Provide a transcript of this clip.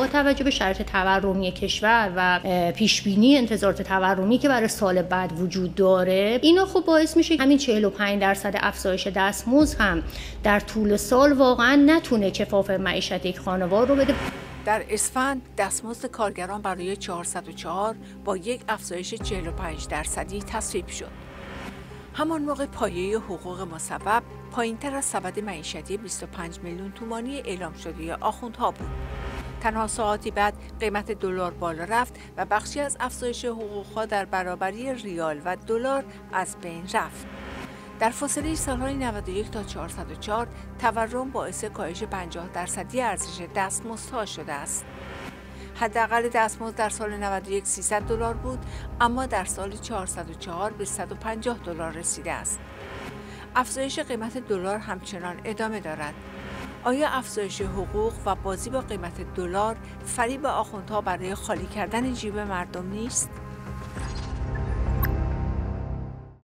با توجه به شرایط تورمی کشور و پیشبینی انتظارات تورمی که برای سال بعد وجود داره، اینا خب باعث میشه همین 45% افزایش دستمزد هم در طول سال واقعا نتونه کفاف معیشت یک خانوار رو بده. در اسفند دستمزد کارگران برای 404 با یک افزایش 45% تصویب شد. همان موقع پایه حقوق مصوب پایین‌تر از سبد معیشتی 25 میلیون تومانی اعلام شده آخوندها بود. تنها ساعاتی بعد قیمت دلار بالا رفت و بخشی از افزایش حقوق‌ها در برابری ریال و دلار از بین رفت. در فاصله سالهای 91 تا 404 تورم باعث کاهش 50% ارزش دستمزدها شده است. حداقل دستمزد در سال 91 $300 بود، اما در سال 404 به $150 رسیده است. افزایش قیمت دلار همچنان ادامه دارد. آیا افزایش حقوق و بازی با قیمت دلار فریب آخوندها برای خالی کردن جیب مردم نیست؟